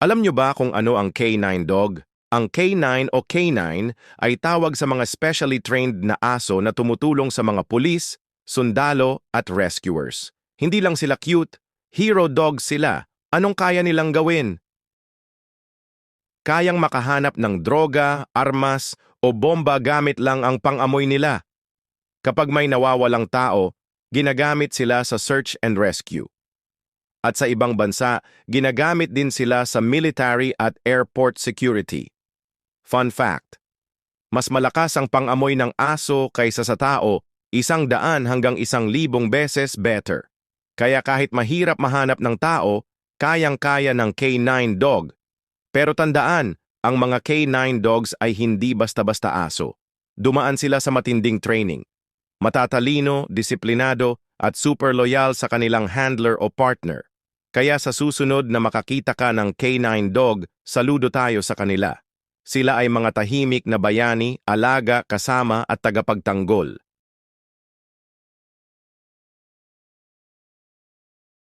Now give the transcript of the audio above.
Alam nyo ba kung ano ang K9 dog? Ang K9 o K9 ay tawag sa mga specially trained na aso na tumutulong sa mga pulis, sundalo at rescuers. Hindi lang sila cute, hero dogs sila. Anong kaya nilang gawin? Kayang makahanap ng droga, armas o bomba gamit lang ang pang-amoy nila. Kapag may nawawalang tao, ginagamit sila sa search and rescue. At sa ibang bansa, ginagamit din sila sa military at airport security. Fun fact, mas malakas ang pang-amoy ng aso kaysa sa tao, 100 hanggang 1,000 beses better. Kaya kahit mahirap mahanap ng tao, kayang-kaya ng K9 dog. Pero tandaan, ang mga K9 dogs ay hindi basta-basta aso. Dumaan sila sa matinding training. Matatalino, disiplinado, at super loyal sa kanilang handler o partner. Kaya sa susunod na makakita ka ng K9 dog, saludo tayo sa kanila. Sila ay mga tahimik na bayani, alaga, kasama at tagapagtanggol.